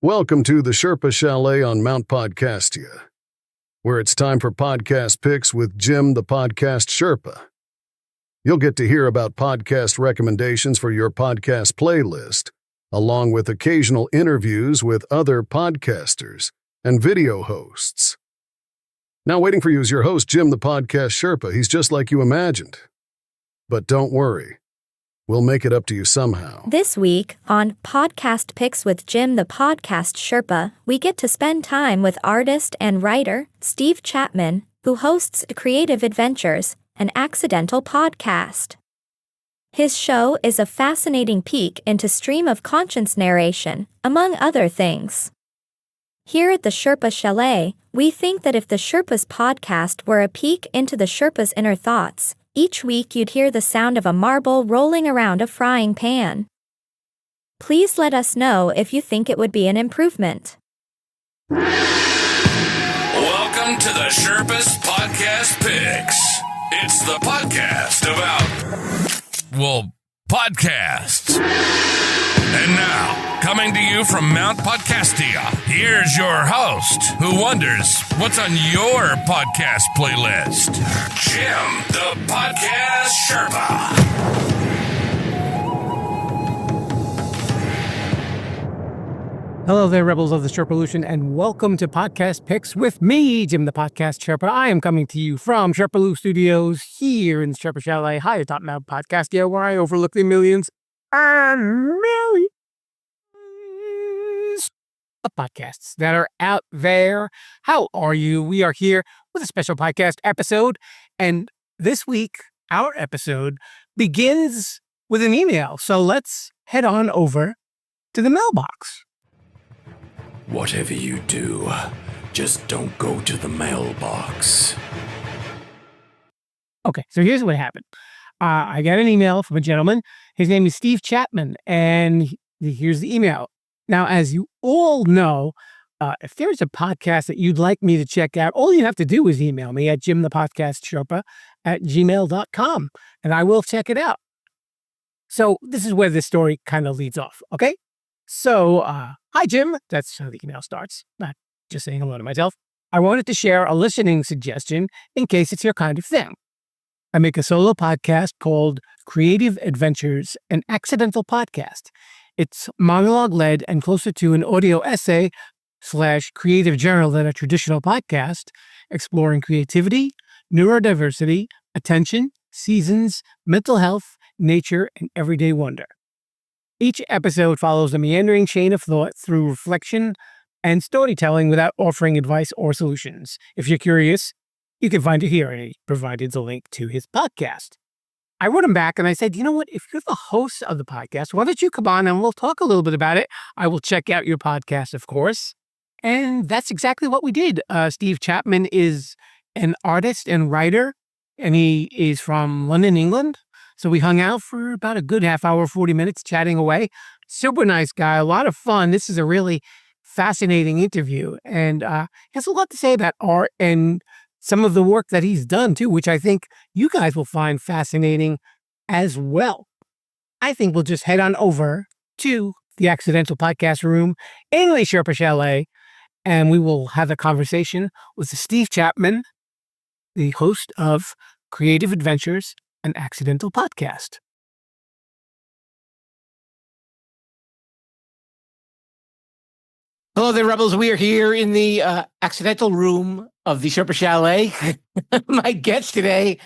Welcome to the Sherpa Chalet on Mount Podcastia, where it's time for podcast picks with Jim the Podcast Sherpa. You'll get to hear about podcast recommendations for your podcast playlist, along with occasional interviews with other podcasters and video hosts. Now waiting for you is your host, Jim the Podcast Sherpa. He's just like you imagined. But don't worry. We'll make it up to you somehow. This week, on Podcast Picks with Jim the Podcast Sherpa, we get to spend time with artist and writer Steve Chapman, who hosts Creative Adventures, an accidental podcast. His show is a fascinating peek into stream of conscience narration, among other things. Here at the Sherpa Chalet, we think that if the Sherpa's podcast were a peek into the Sherpa's inner thoughts, each week you'd hear the sound of a marble rolling around a frying pan. Please let us know if you think it would be an improvement. Welcome to the Sherpa's Podcast Picks. It's the podcast about, podcasts. And now, coming to you from Mount Podcastia, here's your host, who wonders what's on your podcast playlist, Jim the Podcast Sherpa. Hello there, rebels of the Sherpa-lution, and welcome to Podcast Picks with me, Jim the Podcast Sherpa. I am coming to you from Sherpa-lu Studios here in Sherpa Chalet, high atop Mount Podcastia, where I overlook the millions and millions of podcasts that are out there. How are you? We are here with a special podcast episode, and this week, our episode begins with an email. So let's head on over to the mailbox. Whatever you do, just don't go to the mailbox. Okay, so here's what happened. I got an email from a gentleman. His name is Steve Chapman, and here's the email. Now, as you all know, if there's a podcast that you'd like me to check out, all you have to do is email me at jimthepodcastsherpa@gmail.com, and I will check it out. So this is where this story kind of leads off, okay? So, hi, Jim. That's how the email starts. Not just saying hello to myself. I wanted to share a listening suggestion in case it's your kind of thing. I make a solo podcast called Creative Adventures, an accidental podcast. It's monologue-led and closer to an audio essay / creative journal than a traditional podcast, exploring creativity, neurodiversity, attention, seasons, mental health, nature, and everyday wonder. Each episode follows a meandering chain of thought through reflection and storytelling without offering advice or solutions. If you're curious, you can find it here, and he provided the link to his podcast. I wrote him back and I said, you know what, if you're the host of the podcast, why don't you come on and we'll talk a little bit about it. I will check out your podcast, of course. And that's exactly what we did. Steve Chapman is an artist and writer, and he is from London, England. So we hung out for about a good half hour, 40 minutes, chatting away. Super nice guy, a lot of fun. This is a really fascinating interview. And he has a lot to say about art and some of the work that he's done, too, which I think you guys will find fascinating as well. I think we'll just head on over to the Accidental Podcast Room in the Sherpa Chalet, and we will have a conversation with Steve Chapman, the host of Creative Adventures, an accidental podcast. Hello there, Rebels. We are here in the accidental room of the Sherpa Chalet. My guest today,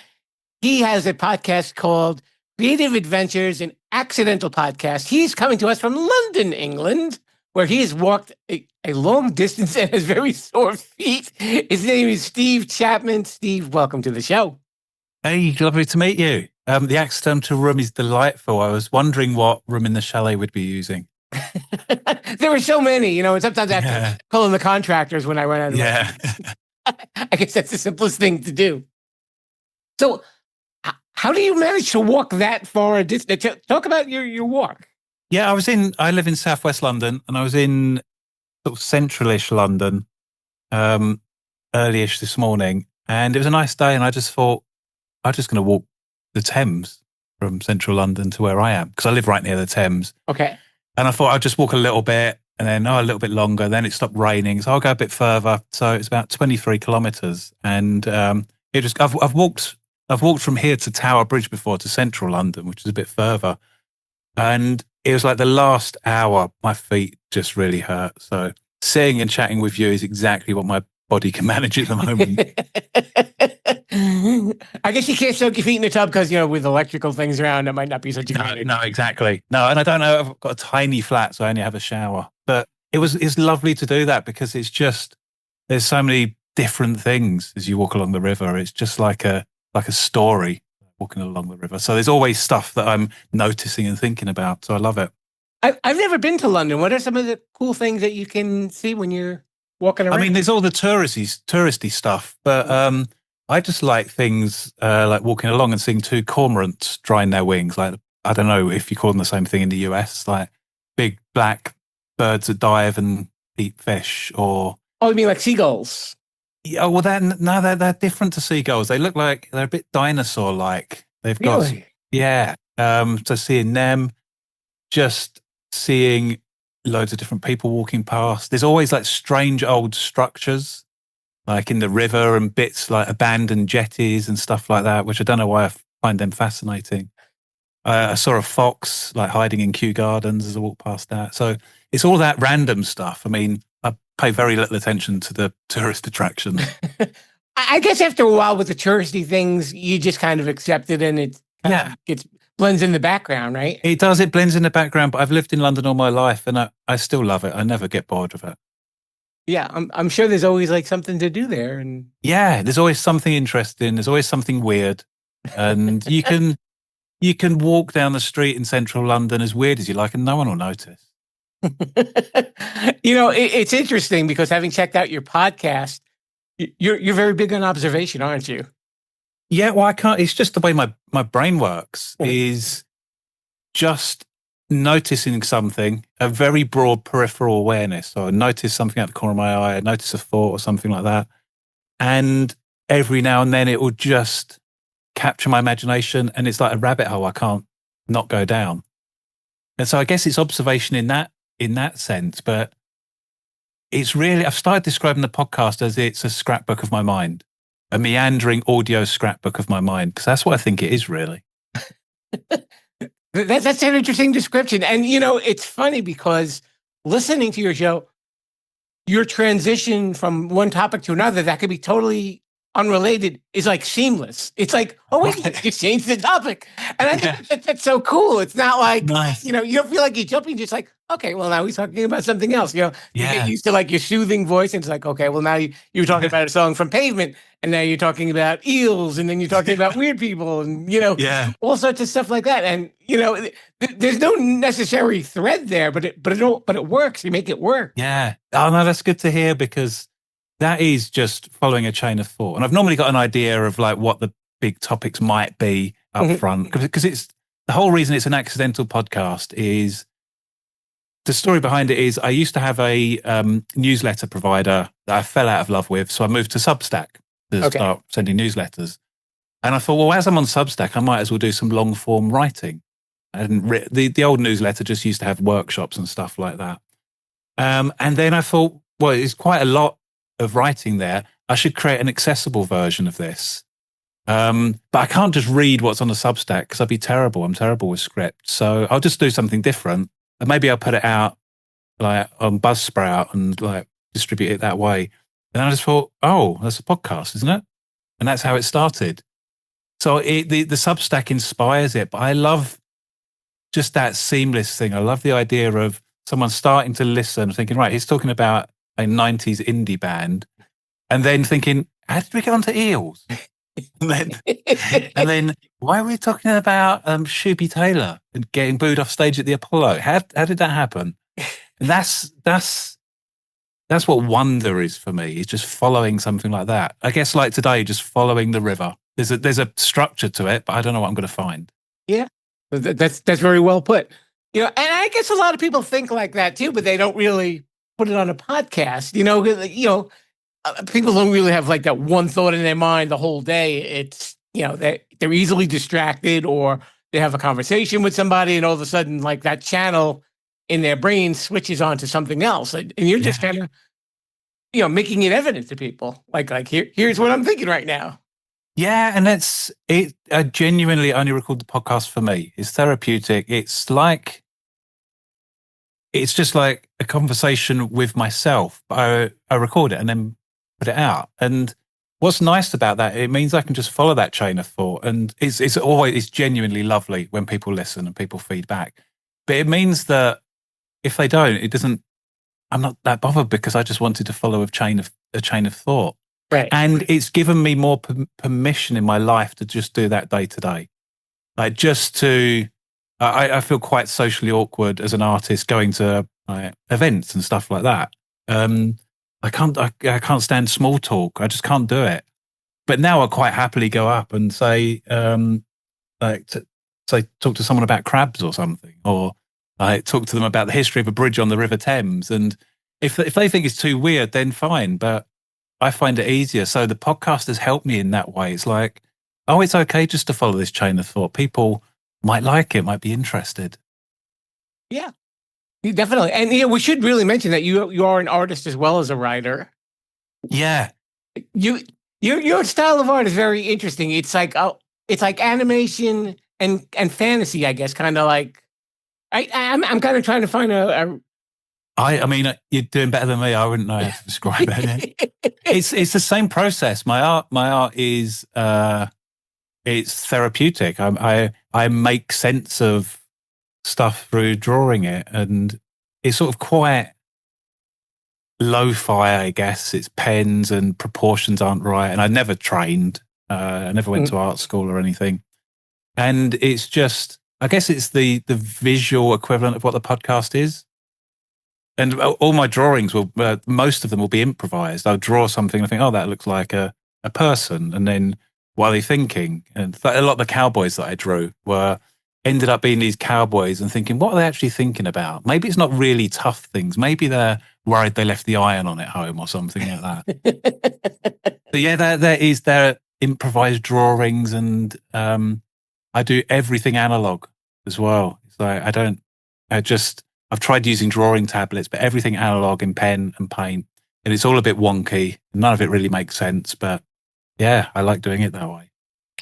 he has a podcast called Creative Adventures, an accidental podcast. He's coming to us from London, England, where he has walked a long distance and has very sore feet. His name is Steve Chapman. Steve, welcome to the show. Hey, lovely to meet you. The accidental room is delightful. I was wondering what room in the chalet we'd be using. There were so many, and sometimes I have to call in the contractors when I run out of Yeah. I guess that's the simplest thing to do. So how do you manage to walk that far a distance? Talk about your walk. Yeah, I live in southwest London, and I was in sort of central-ish London early-ish this morning, and it was a nice day, and I just thought, I'm just going to walk the Thames from central London to where I am, because I live right near the Thames. Okay. And I thought I'd just walk a little bit, and then a little bit longer. Then it stopped raining, so I'll go a bit further. So it's about 23 kilometres, and it just I've walked from here to Tower Bridge before, to central London, which is a bit further, and it was like the last hour, my feet just really hurt. So sitting and chatting with you is exactly what my body can manage at the moment. I guess you can't soak your feet in the tub because, with electrical things around, it might not be such a good idea. No, exactly. No, and I don't know, I've got a tiny flat, so I only have a shower. But it's lovely to do that because it's just, there's so many different things as you walk along the river. It's just like a story walking along the river. So there's always stuff that I'm noticing and thinking about. So I love it. I've never been to London. What are some of the cool things that you can see when you're walking around? I mean, there's all the touristy stuff, but I just like things like walking along and seeing two cormorants drying their wings. Like, I don't know if you call them the same thing in the US, like big black birds that dive and eat fish, or... Oh, you mean like seagulls? Yeah, well, they're different to seagulls. They look like they're a bit dinosaur-like. They've got... Really? Yeah. So seeing them, just seeing loads of different people walking past. There's always like strange old structures, like in the river, and bits like abandoned jetties and stuff like that, which I don't know why I find them fascinating. I saw a fox like hiding in Kew Gardens as I walked past that. So it's all that random stuff. I mean, I pay very little attention to the tourist attractions. I guess after a while with the touristy things, you just kind of accept it, and it blends in the background, right? It does. It blends in the background, but I've lived in London all my life, and I still love it. I never get bored of it. Yeah, I'm sure there's always like something to do there, and yeah, there's always something interesting. There's always something weird, and you can walk down the street in central London as weird as you like, and no one will notice. It's interesting because having checked out your podcast, you're very big on observation, aren't you? Yeah, well, I can't. It's just the way my brain works. Is just noticing something, a very broad peripheral awareness. So I notice something out the corner of my eye, I notice a thought or something like that. And every now and then it will just capture my imagination, and it's like a rabbit hole I can't not go down. And so I guess it's observation in that sense, but it's really, I've started describing the podcast as it's a scrapbook of my mind, a meandering audio scrapbook of my mind, because that's what I think it is, really. That's an interesting description. And, it's funny because listening to your show, your transition from one topic to another that could be totally unrelated is like seamless. It's like, oh, wait, you changed the topic. And I think that's so cool. It's not like, nice. You don't feel like you're jumping, just like, okay, well, now he's talking about something else. You get used to like your soothing voice, and it's like, okay, well, now you're talking about a song from Pavement, and now you're talking about eels, and then you're talking about weird people, and, all sorts of stuff like that. And, there's no necessary thread there, but it works. You make it work. Yeah. Oh, no, that's good to hear, because that is just following a chain of thought. And I've normally got an idea of like what the big topics might be up front, because it's the whole reason it's an accidental podcast is the story behind it is I used to have a newsletter provider that I fell out of love with. So I moved to Substack to start sending newsletters. And I thought, well, as I'm on Substack, I might as well do some long form writing. And the old newsletter just used to have workshops and stuff like that. And then I thought, well, it's quite a lot of writing there. I should create an accessible version of this. But I can't just read what's on the Substack because I'd be terrible. I'm terrible with script. So I'll just do something different. And maybe I'll put it out like on Buzzsprout and like distribute it that way. And I just thought, oh, that's a podcast, isn't it? And that's how it started. So the Substack inspires it, but I love just that seamless thing. I love the idea of someone starting to listen, thinking, right, he's talking about a 90s indie band, and then thinking, how did we get onto eels? and then why are we talking about Shuby Taylor and getting booed off stage at the Apollo? How did that happen? And that's what wonder is for me, is just following something like that. I guess like today, just following the river. There's a structure to it, but I don't know what I'm going to find. Yeah, that's very well put. And I guess a lot of people think like that too, but they don't really put it on a podcast. People don't really have like that one thought in their mind the whole day. It's they're easily distracted, or they have a conversation with somebody, and all of a sudden, like that channel in their brain switches on to something else. And you're just kind of, making it evident to people. Like here's what I'm thinking right now. Yeah, and that's it. I genuinely only record the podcast for me. It's therapeutic. It's just like a conversation with myself. But I record it and then put it out. And what's nice about that, it means I can just follow that chain of thought. And it's genuinely lovely when people listen and people feedback. But it means that if they don't, I'm not that bothered because I just wanted to follow a chain of thought. Right. And it's given me more permission in my life to just do that day to day. Like just to, I feel quite socially awkward as an artist going to events and stuff like that. I can't stand small talk. I just can't do it. But now I quite happily go up and say, talk to someone about crabs or something, or I talk to them about the history of a bridge on the River Thames. And if they think it's too weird, then fine. But I find it easier. So the podcast has helped me in that way. It's like, oh, it's okay just to follow this chain of thought. People might like it, might be interested. Yeah, definitely. And we should really mention that you are an artist as well as a writer. Yeah. Your style of art is very interesting. It's like animation and fantasy, I guess, kind of like I'm kind of trying to find I mean, you're doing better than me. I wouldn't know how to describe it. It's the same process. My art is it's therapeutic. I make sense of stuff through drawing it, and it's sort of quite lo-fi, I guess. It's pens and proportions aren't right, and I never trained. I never went to art school or anything, and it's just, I guess it's the visual equivalent of what the podcast is. And all my drawings most of them will be improvised. I'll draw something and I think, oh, that looks like a person. And then what are they thinking? And a lot of the cowboys that I drew ended up being these cowboys and thinking, what are they actually thinking about? Maybe it's not really tough things. Maybe they're worried they left the iron on at home or something like that. But yeah, there are improvised drawings, and I do everything analog as well. It's like I've tried using drawing tablets, but everything analog in pen and paint. And it's all a bit wonky. None of it really makes sense. But yeah, I like doing it that way.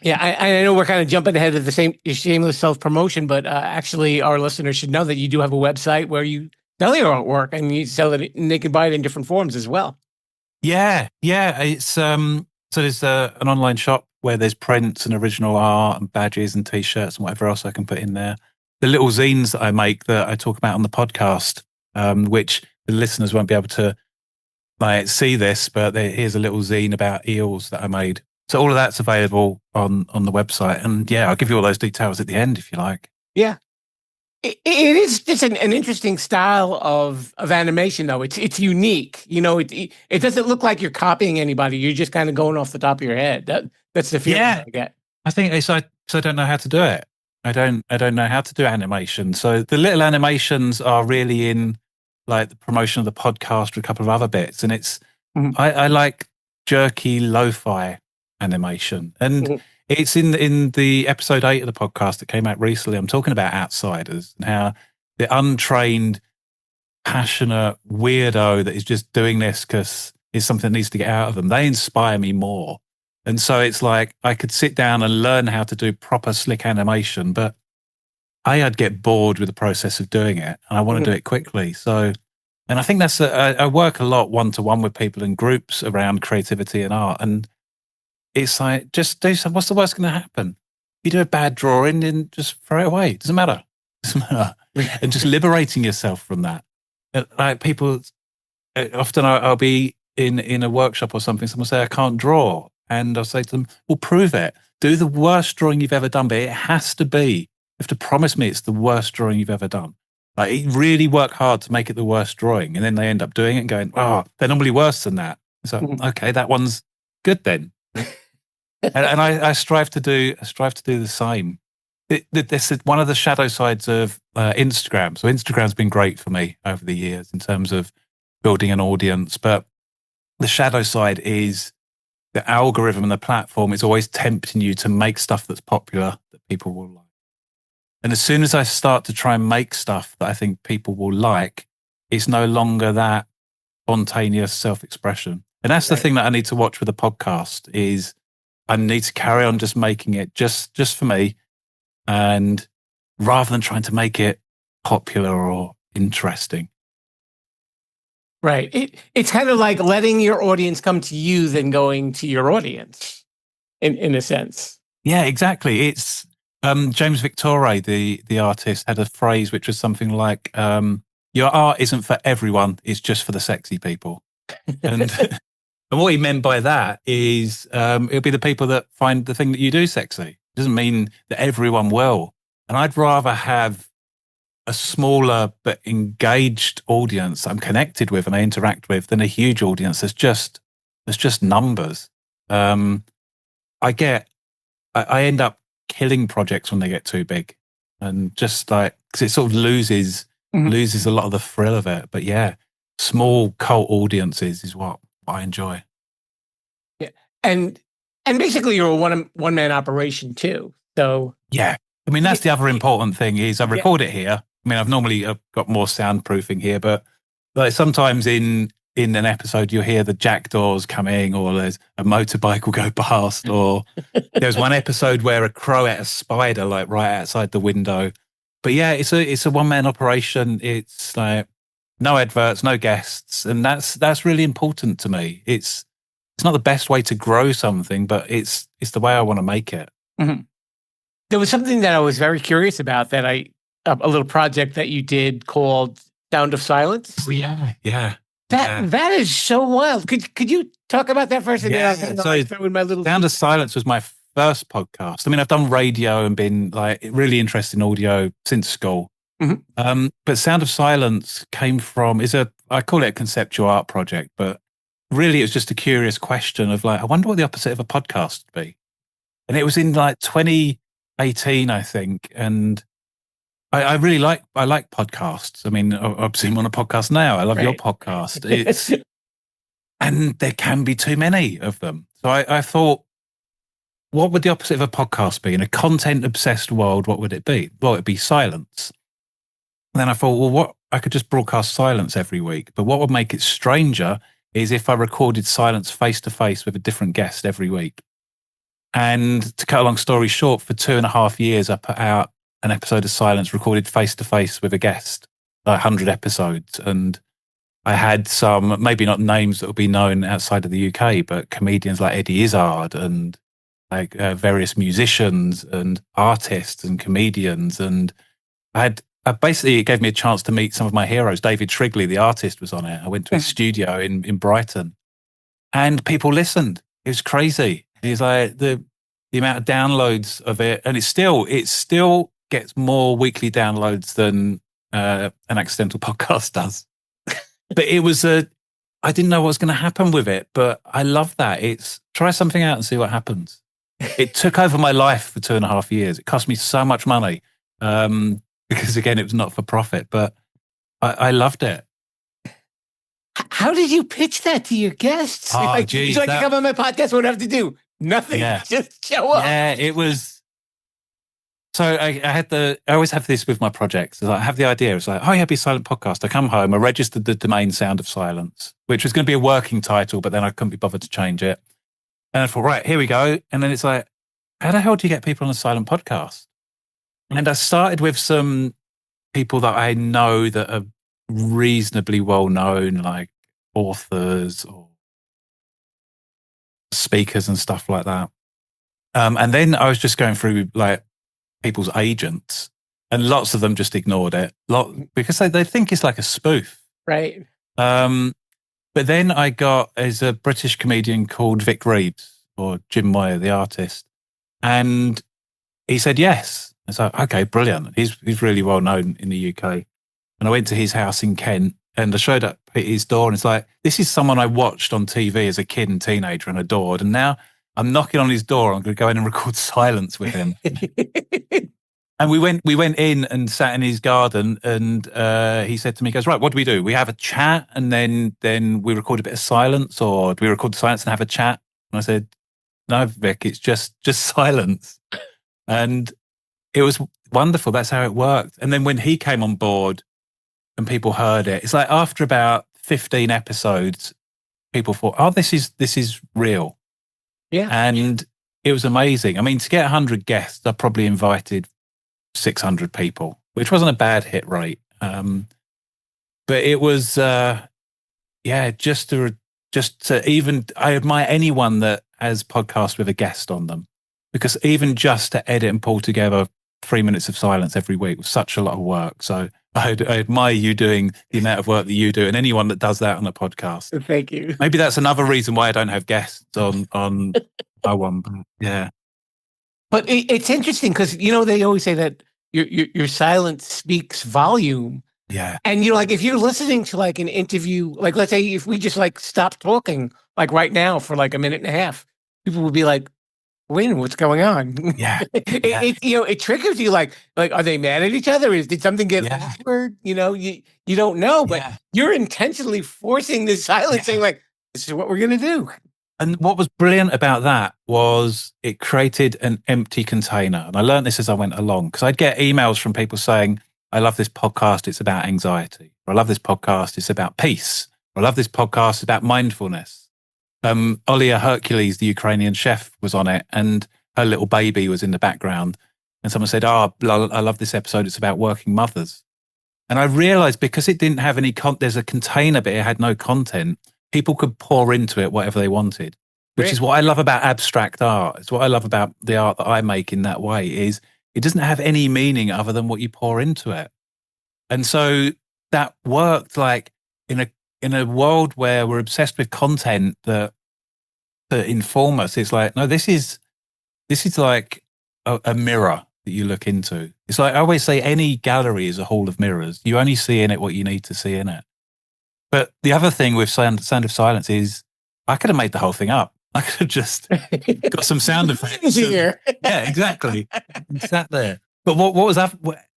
Yeah, I know we're kind of jumping ahead of the same shameless self-promotion, but actually our listeners should know that you do have a website where you sell your artwork and you sell it, and they can buy it in different forms as well. Yeah. It's so there's an online shop where there's prints and original art and badges and T-shirts and whatever else I can put in there. The little zines that I make that I talk about on the podcast, which the listeners won't be able to see this, but here's a little zine about eels that I made. So all of that's available on the website. And yeah, I'll give you all those details at the end if you like. Yeah. It is just an interesting style of animation, though. It's unique. It doesn't look like you're copying anybody. You're just kind of going off the top of your head. That's the feeling I get. I think I don't know how to do it. I don't know how to do animation. So the little animations are really in like the promotion of the podcast or a couple of other bits. And it's, I like jerky lo-fi animation. And it's in the episode 8 of the podcast that came out recently. I'm talking about outsiders and how the untrained, passionate weirdo that is just doing this because it's something that needs to get out of them. They inspire me more. And so it's like I could sit down and learn how to do proper slick animation, but I'd get bored with the process of doing it, and I want to do it quickly. So, and I think that's I work a lot one-to-one with people in groups around creativity and art, and it's like, just do something. What's the worst going to happen? If you do a bad drawing, then just throw it away. It doesn't matter. And just liberating yourself from that. Like people, often I'll be in a workshop or something, someone will say, I can't draw. And I'll say to them, well, prove it. Do the worst drawing you've ever done, but it has to be. You have to promise me it's the worst drawing you've ever done. Like, really work hard to make it the worst drawing. And then they end up doing it and going, oh, they're normally worse than that. So, okay, that one's good then. and I strive to do the same. This is one of the shadow sides of Instagram. So Instagram's been great for me over the years in terms of building an audience. But the shadow side is the algorithm and the platform is always tempting you to make stuff that's popular that people will like. And as soon as I start to try and make stuff that I think people will like, it's no longer that spontaneous self-expression. And that's the thing that I need to watch with a podcast is I need to carry on just making it just for me, and rather than trying to make it popular or interesting. Right. It's kind of like letting your audience come to you than going to your audience, in a sense. Yeah, exactly. It's James Victore, the artist, had a phrase which was something like, your art isn't for everyone, it's just for the sexy people. And and what he meant by that is it'll be the people that find the thing that you do sexy. It doesn't mean that everyone will. And I'd rather have a smaller but engaged audience I'm connected with and I interact with than a huge audience that's just numbers. I end up killing projects when they get too big, and just like, because it sort of loses a lot of the thrill of it. But yeah, small cult audiences is what I enjoy. Yeah, and basically you're a one man operation too. So yeah, I mean that's the other important thing is I record it here. I mean I've normally got more soundproofing here, but like sometimes in an episode you'll hear the jackdaws coming, or there's a motorbike will go past, or there's one episode where a crow ate a spider like right outside the window. But yeah, it's a one man operation. It's like no adverts, no guests, and that's really important to me. It's not the best way to grow something, but it's the way I want to make it. Mm-hmm. There was something that I was very curious about that a little project that you did called Sound of Silence. Oh, yeah. That is so wild. Could you talk about that first? Yeah. So Sound of Silence was my first podcast. I mean, I've done radio and been like really interested in audio since school. Mm-hmm. But Sound of Silence came from I call it a conceptual art project, but really it was just a curious question of like, I wonder what the opposite of a podcast would be. And it was in like 2018, I think, and I really like podcasts. I mean, obviously I'm on a podcast now. I love your podcast. And there can be too many of them. So I thought, what would the opposite of a podcast be? In a content-obsessed world, what would it be? Well, it'd be silence. And then I thought, well, I could just broadcast silence every week. But what would make it stranger is if I recorded silence face-to-face with a different guest every week. And to cut a long story short, for 2.5 years, I put out an episode of silence recorded face-to-face with a guest, like 100 episodes. And I had some, maybe not names that will be known outside of the UK, but comedians like Eddie Izzard and like various musicians and artists and comedians. And basically, it gave me a chance to meet some of my heroes. David Shrigley, the artist, was on it. I went to his studio in Brighton, and people listened. It was crazy. It's like the amount of downloads of it, and it still gets more weekly downloads than an accidental podcast does. But it was I didn't know what was going to happen with it, but I love that. It's try something out and see what happens. It took over my life for 2.5 years. It cost me so much money because, again, it was not for profit, but I loved it. How did you pitch that to your guests? Oh, geez, so I can come on my podcast, what do I have to do? Nothing. Yeah. Just show up. Yeah, it was. So I always have this with my projects. I have the idea. It's like, oh, yeah, be a silent podcast. I come home, I registered the domain Sound of Silence, which was going to be a working title, but then I couldn't be bothered to change it. And I thought, right, here we go. And then it's like, how the hell do you get people on a silent podcast? And I started with some people that I know that are reasonably well known, like authors or speakers and stuff like that. And then I was just going through like people's agents, and lots of them just ignored it because they think it's like a spoof. Right. But then there's a British comedian called Vic Reeves, or Jim Moyer, the artist. And he said, yes. It's like, okay, brilliant. He's really well known in the UK. And I went to his house in Kent and I showed up at his door, and it's like, this is someone I watched on TV as a kid and teenager and adored. And now I'm knocking on his door. I'm going to go in and record silence with him. And we went in and sat in his garden, and he said to me, he goes, right, what do? We have a chat and then we record a bit of silence, or do we record the silence and have a chat? And I said, no, Vic, it's just silence. And it was wonderful. That's how it worked. And then when he came on board and people heard it, it's like after about 15 episodes, people thought, oh, this is real. Yeah. And it was amazing. I mean, to get 100 guests, I probably invited 600 people, which wasn't a bad hit rate. But it was, just to even, I admire anyone that has podcasts with a guest on them, because even just to edit and pull together 3 minutes of silence every week was such a lot of work. So I admire you doing the amount of work that you do, and anyone that does that on a podcast. Thank you. Maybe that's another reason why I don't have guests on I one. Yeah. But it's interesting because, they always say that your silence speaks volume. Yeah. And, like if you're listening to like an interview, like let's say if we just like stop talking like right now for like a minute and a half, people would be like, wait a minute, what's going on? Yeah. It triggers you like, are they mad at each other? Did something get awkward? You don't know, but you're intentionally forcing this silence, saying like, this is what we're going to do. And what was brilliant about that was it created an empty container. And I learned this as I went along, because I'd get emails from people saying, I love this podcast, it's about anxiety. Or I love this podcast, it's about peace. Or I love this podcast, it's about mindfulness. Olia Hercules, the Ukrainian chef, was on it, and her little baby was in the background. And someone said, I love this episode, it's about working mothers. And I realized because it didn't have any there's a container, but it had no content, people could pour into it whatever they wanted, which is what I love about abstract art. It's what I love about the art that I make in that way, is it doesn't have any meaning other than what you pour into it. And so that worked like in a world where we're obsessed with content that inform us. It's like, no, this is like a mirror that you look into. It's like I always say, any gallery is a hall of mirrors. You only see in it what you need to see in it. But the other thing with Sound of Silence is I could have made the whole thing up. I could have just got some sound effects. Yeah, exactly. Sat there. But what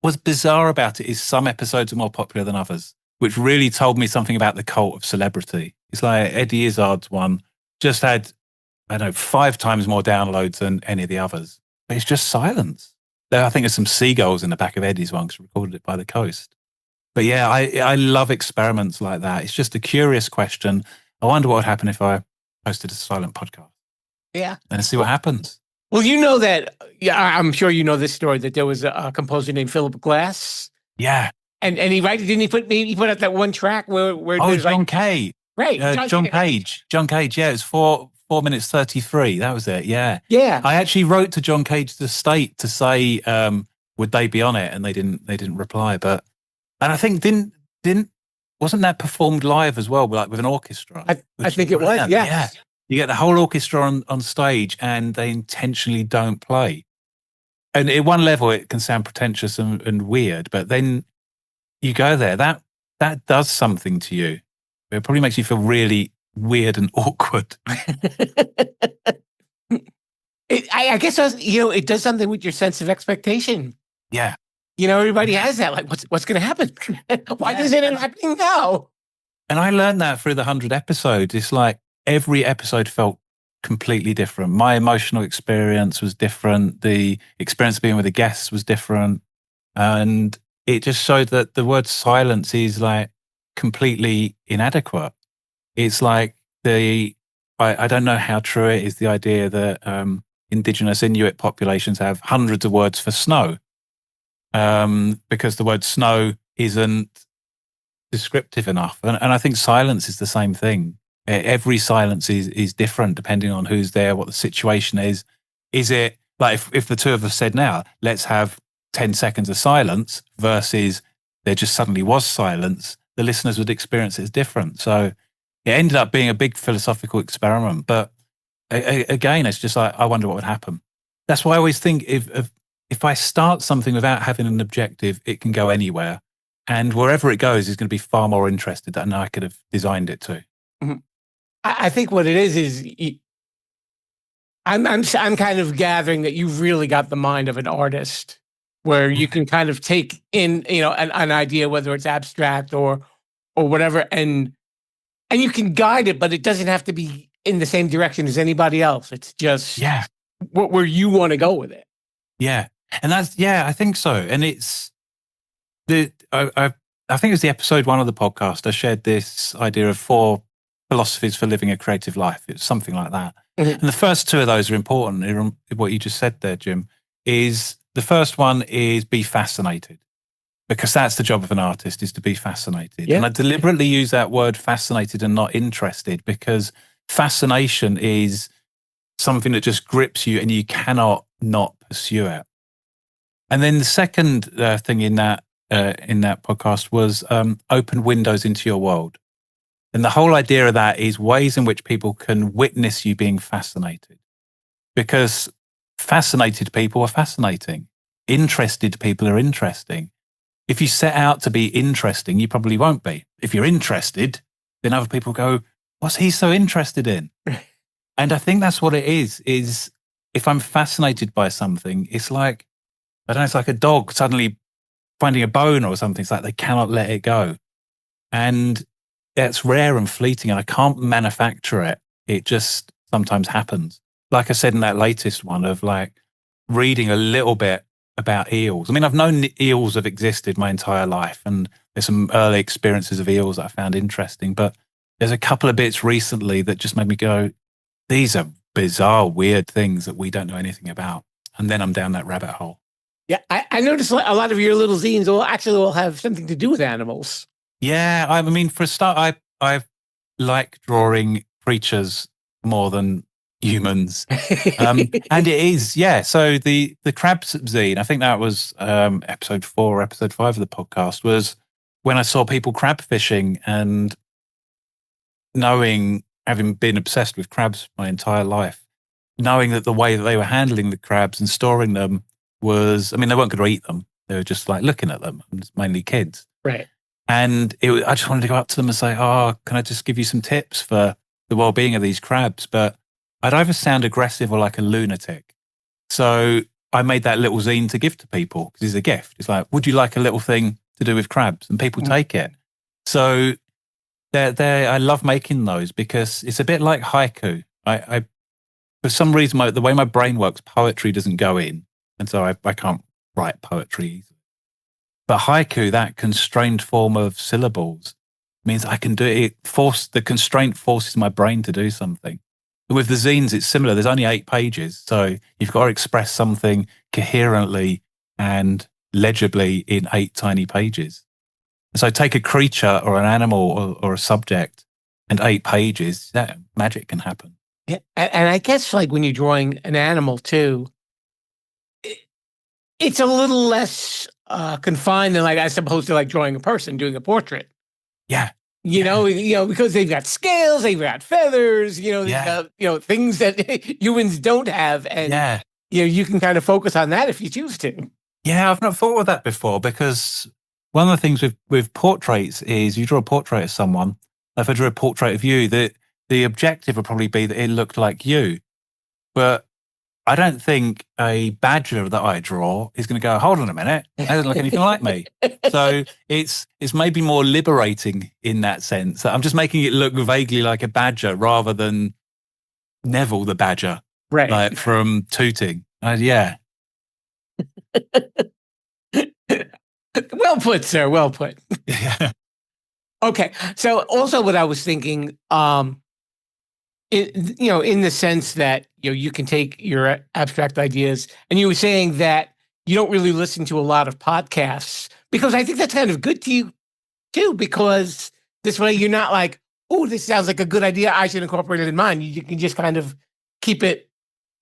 was bizarre about it is some episodes are more popular than others, which really told me something about the cult of celebrity. It's like Eddie Izzard's one just had, 5 times more downloads than any of the others. But it's just silence. I think there's some seagulls in the back of Eddie's one because we recorded it by the coast. But yeah, I love experiments like that. It's just a curious question. I wonder what would happen if I posted a silent podcast. Yeah. And see what happens. Well, you know that, I'm sure you know this story, that there was a composer named Philip Glass. Yeah. And he he put out that one track where John Kay. Right. John Cage. John Cage, yeah. It was 4 minutes 33. That was it, yeah. Yeah. I actually wrote to John Cage's estate to say, would they be on it? And they didn't reply. And I think wasn't that performed live as well, like with an orchestra? I think it was, yeah. You get the whole orchestra on stage and they intentionally don't play. And at one level, it can sound pretentious and weird, but then you go there, that does something to you. It probably makes you feel really weird and awkward. I guess, it does something with your sense of expectation. Yeah. Everybody has that. Like, what's going to happen? Why isn't it happening now? And I learned that through the 100 episodes. It's like every episode felt completely different. My emotional experience was different. The experience of being with the guests was different. And it just showed that the word silence is like completely inadequate. It's like I don't know how true it is, the idea that indigenous Inuit populations have hundreds of words for snow. Because the word snow isn't descriptive enough. And I think silence is the same thing. Every silence is different depending on who's there, what the situation is. Is it like if the two of us said now, let's have 10 seconds of silence versus there just suddenly was silence, the listeners would experience it as different. So it ended up being a big philosophical experiment. But again, it's just like, I wonder what would happen. That's why I always think if I start something without having an objective, it can go anywhere. And wherever it goes is going to be far more interested than I could have designed it to. Mm-hmm. I think what it is I'm kind of gathering that you've really got the mind of an artist, where you can kind of take in, an idea, whether it's abstract or whatever, and you can guide it, but it doesn't have to be in the same direction as anybody else. It's just where you want to go with it. Yeah. And that's, yeah, I think so. And it's I think it was the episode 1 of the podcast. I shared this idea of 4 philosophies for living a creative life. It's something like that. Mhm. And the first 2 of those are important. What you just said there, Jim, is the first one is be fascinated, because that's the job of an artist, is to be fascinated. Yeah. And I deliberately use that word fascinated and not interested, because fascination is something that just grips you and you cannot not pursue it. And then the second thing in that podcast was open windows into your world. And the whole idea of that is ways in which people can witness you being fascinated. Because fascinated people are fascinating. Interested people are interesting. If you set out to be interesting, you probably won't be. If you're interested, then other people go, what's he so interested in? And I think that's what it is if I'm fascinated by something, it's like, I don't know, it's like a dog suddenly finding a bone or something. It's like they cannot let it go. And it's rare and fleeting, and I can't manufacture it. It just sometimes happens. Like I said in that latest one of like reading a little bit about eels. I mean, I've known eels have existed my entire life, and there's some early experiences of eels that I found interesting, but there's a couple of bits recently that just made me go, these are bizarre, weird things that we don't know anything about. And then I'm down that rabbit hole. Yeah, I noticed a lot of your little zines will have something to do with animals. Yeah, I mean, for a start, I like drawing creatures more than humans, and it is, yeah. So the crabs zine, I think that was episode 4 or episode 5 of the podcast, was when I saw people crab fishing, and having been obsessed with crabs my entire life, knowing that the way that they were handling the crabs and storing them was, I mean, they weren't going to eat them. They were just like looking at them. It's mainly kids. Right. And I just wanted to go up to them and say, oh, can I just give you some tips for the well-being of these crabs? But I'd either sound aggressive or like a lunatic. So I made that little zine to give to people because it's a gift. It's like, would you like a little thing to do with crabs? And people take it. So I love making those because it's a bit like haiku. I for some reason, the way my brain works, poetry doesn't go in. And so I can't write poetry easily. But haiku, that constrained form of syllables, means I can do it. The constraint forces my brain to do something. And with the zines, it's similar. There's only 8 pages. So you've got to express something coherently and legibly in 8 tiny pages. So take a creature or an animal or a subject and 8 pages, that magic can happen. Yeah, and I guess like when you're drawing an animal too, it's a little less confined than like as opposed to like drawing a person, doing a portrait. Yeah. You know, because they've got scales, they've got feathers, they've got, things that humans don't have. And, you can kind of focus on that if you choose to. Yeah, I've not thought of that before, because one of the things with portraits is you draw a portrait of someone. If I drew a portrait of you, the objective would probably be that it looked like you. But I don't think a badger that I draw is going to go, hold on a minute, that doesn't look anything like me. So it's maybe more liberating in that sense. I'm just making it look vaguely like a badger rather than Neville the badger, right? Like from Tooting. Yeah. Well put, sir. Well put. Yeah. Okay. So also what I was thinking, in the sense that, you can take your abstract ideas, and you were saying that you don't really listen to a lot of podcasts, because I think that's kind of good to you too, because this way you're not like, oh, this sounds like a good idea, I should incorporate it in mine. You can just kind of keep it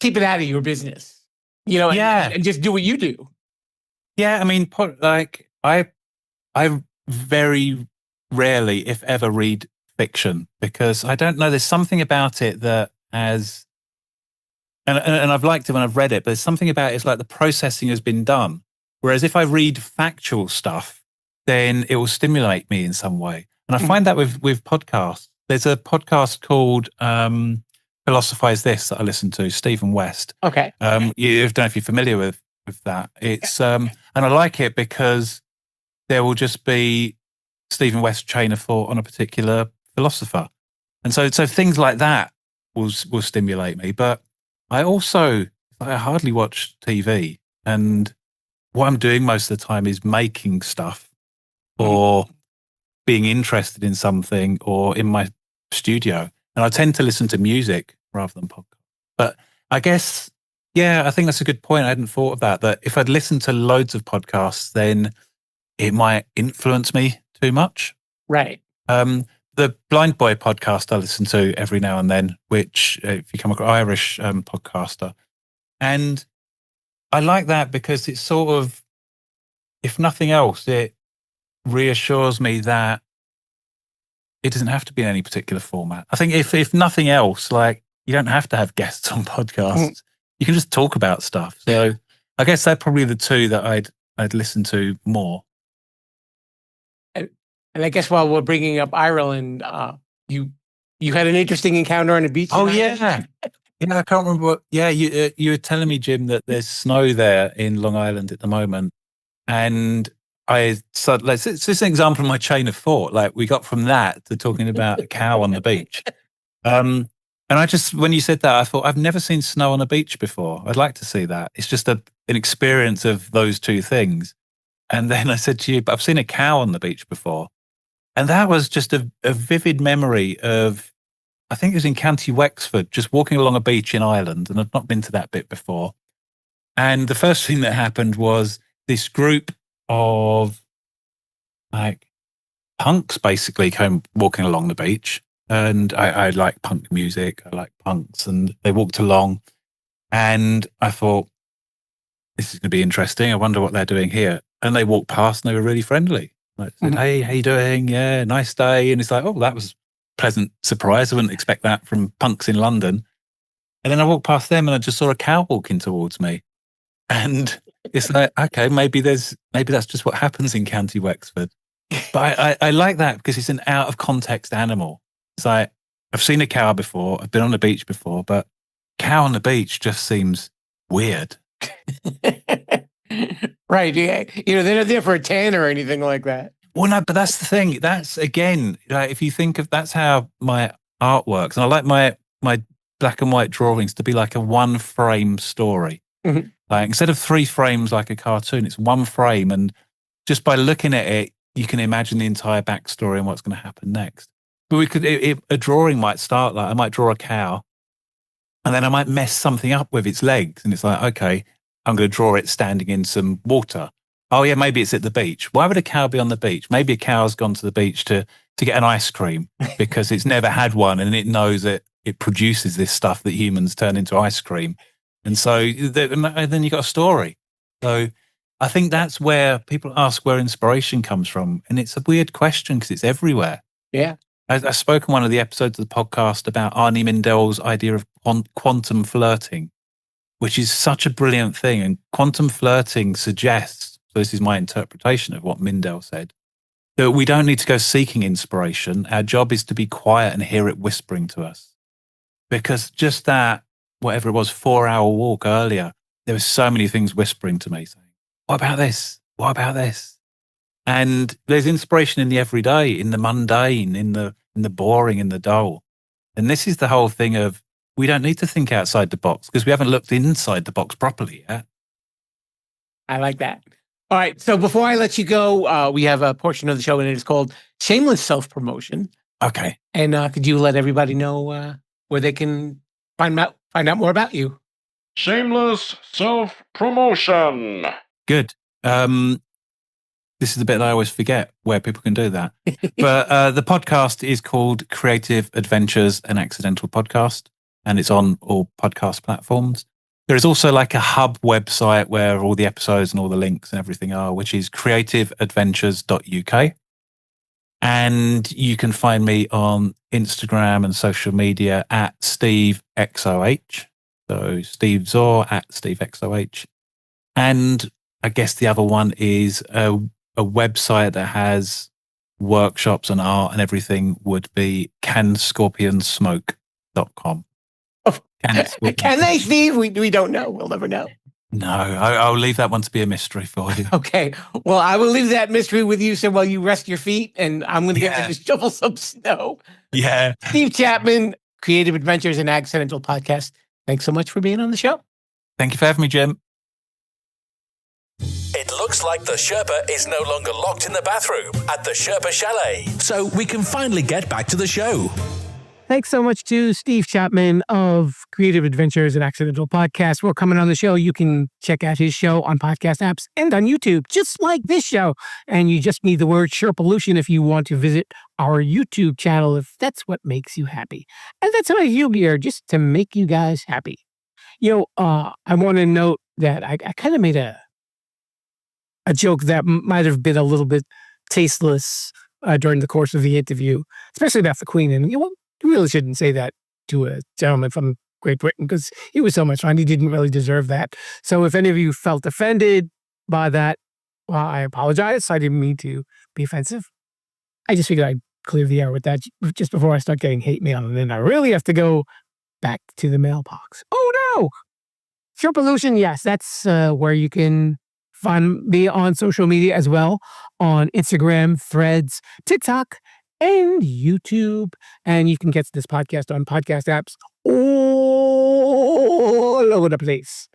out of your business, and just do what you do. Yeah. I mean, like I very rarely, if ever, read fiction, because I don't know, there's something about it that has, and I've liked it when I've read it, but there's something about it, it's like the processing has been done. Whereas if I read factual stuff, then it will stimulate me in some way. And I find that with podcasts. There's a podcast called Philosophize This that I listen to, Stephen West. Okay. I don't know if you're familiar with that. It's and I like it because there will just be Stephen West's chain of thought on a particular philosopher. And so things like that will stimulate me. But I hardly watch TV. And what I'm doing most of the time is making stuff or being interested in something or in my studio. And I tend to listen to music rather than podcasts. But I guess, yeah, I think that's a good point. I hadn't thought of that if I'd listened to loads of podcasts, then it might influence me too much. Right. The Blind Boy podcast I listen to every now and then, which if you come across Irish podcaster, and I like that because it's sort of, if nothing else, it reassures me that it doesn't have to be in any particular format. I think if nothing else, like you don't have to have guests on podcasts. You can just talk about stuff. So I guess they're probably the two that I'd listen to more. And I guess while we're bringing up Ireland, you had an interesting encounter on a beach. Oh yeah, yeah. I can't remember. You were telling me, Jim, that there's snow there in Long Island at the moment, and it's just an example of my chain of thought. Like we got from that to talking about a cow on the beach. And I just, when you said that, I thought I've never seen snow on a beach before. I'd like to see that. It's just an experience of those two things. And then I said to you, but I've seen a cow on the beach before. And that was just a vivid memory of, I think it was in County Wexford, just walking along a beach in Ireland. And I've not been to that bit before. And the first thing that happened was this group of like punks basically came walking along the beach. And I like punk music. I like punks. And they walked along. And I thought, this is going to be interesting. I wonder what they're doing here. And they walked past and they were really friendly. Like said, hey, how you doing? Yeah, nice day. And it's like, oh, that was a pleasant surprise. I wouldn't expect that from punks in London. And then I walked past them and I just saw a cow walking towards me. And it's like, okay, maybe that's just what happens in County Wexford. But I like that because it's an out of context animal. It's like, I've seen a cow before. I've been on the beach before, but cow on the beach just seems weird. Right. Yeah. They're not there for a tan or anything like that. Well, no, but that's the thing. That's, again, like, if you think of, that's how my art works. And I like my black and white drawings to be like a one frame story. Mm-hmm. Like instead of 3 frames like a cartoon, it's 1 frame. And just by looking at it, you can imagine the entire backstory and what's going to happen next. But a drawing might start like, I might draw a cow and then I might mess something up with its legs. And it's like, okay, I'm going to draw it standing in some water. Oh yeah, maybe it's at the beach. Why would a cow be on the beach? Maybe a cow's gone to the beach to get an ice cream because it's never had one and it knows that it produces this stuff that humans turn into ice cream. And so then you got a story. So I think that's where people ask where inspiration comes from. And it's a weird question because it's everywhere. Yeah. I spoke in one of the episodes of the podcast about Arnie Mindell's idea of quantum flirting, which is such a brilliant thing. And quantum flirting suggests, so this is my interpretation of what Mindell said, that we don't need to go seeking inspiration. Our job is to be quiet and hear it whispering to us. Because just that, whatever it was, 4-hour walk earlier, there were so many things whispering to me saying, what about this? What about this? And there's inspiration in the everyday, in the mundane, in the boring, in the dull. And this is the whole thing of, we don't need to think outside the box because we haven't looked inside the box properly yet. I like that. All right. So before I let you go, we have a portion of the show and it is called Shameless Self-Promotion. Okay. And could you let everybody know where they can find out more about you? Shameless self-promotion. Good. This is the bit that I always forget where people can do that. But the podcast is called Creative Adventures, an Accidental Podcast, and it's on all podcast platforms. There is also like a hub website where all the episodes and all the links and everything are, which is creativeadventures.uk. And you can find me on Instagram and social media at SteveXOH. So Steve Zor at SteveXOH. And I guess the other one is a website that has workshops and art and everything would be canscorpionsmoke.com. Can they, Steve? We don't know. We'll never know. No, I'll leave that one to be a mystery for you. Okay. Well, I will leave that mystery with you. So while you rest your feet, and I'm going to get to shovel some snow. Yeah. Steve Chapman, Creative Adventures and Accidental Podcast. Thanks so much for being on the show. Thank you for having me, Jim. It's It looks like the Sherpa is no longer locked in the bathroom at the Sherpa Chalet, so we can finally get back to the show. Thanks so much to Steve Chapman of Creative Adventures and Accidental Podcasts for coming on the show. You can check out his show on podcast apps and on YouTube, just like this show. And you just need the word Sherpa-lution if you want to visit our YouTube channel, if that's what makes you happy. And that's how I feel here, just to make you guys happy. I want to note that I kind of made a joke that might have been a little bit tasteless during the course of the interview, especially about the Queen. And you really shouldn't say that to a gentleman from Great Britain because he was so much fun. He didn't really deserve that. So if any of you felt offended by that, well, I apologize. I didn't mean to be offensive. I just figured I'd clear the air with that just before I start getting hate mail. And then I really have to go back to the mailbox. Oh, no! Sherpa-lution, yes, that's where you can find me on social media as well, on Instagram, Threads, TikTok, and YouTube. And you can get this podcast on podcast apps all over the place.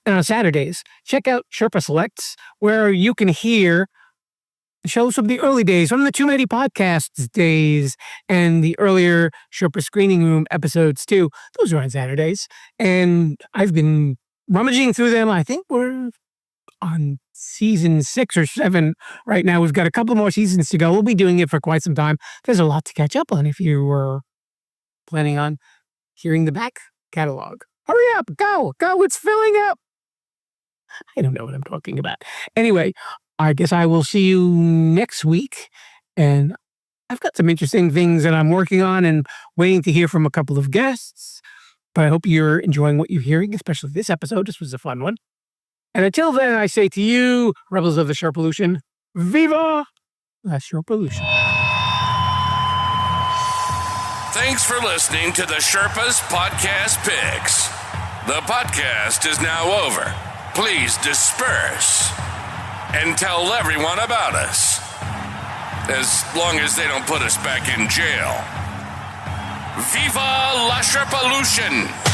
And on Saturdays, check out Sherpa Selects, where you can hear shows from the early days, from the Too Many Podcasts days, and the earlier Sherpa Screening Room episodes too. Those are on Saturdays. And I've been rummaging through them. I think we're on season 6 or 7 right now. We've got a couple more seasons to go. We'll be doing it for quite some time. There's a lot to catch up on if you were planning on hearing the back catalog. Hurry up, go, it's filling up. I don't know what I'm talking about. Anyway, I guess I will see you next week. And I've got some interesting things that I'm working on and waiting to hear from a couple of guests. But I hope you're enjoying what you're hearing, especially this episode. This was a fun one. And until then, I say to you, rebels of the Sherpa-lution, Viva la Sherpa-lution. Thanks for listening to the Sherpa's Podcast Picks. The podcast is now over. Please disperse and tell everyone about us. As long as they don't put us back in jail. Viva la Sherpa-lution!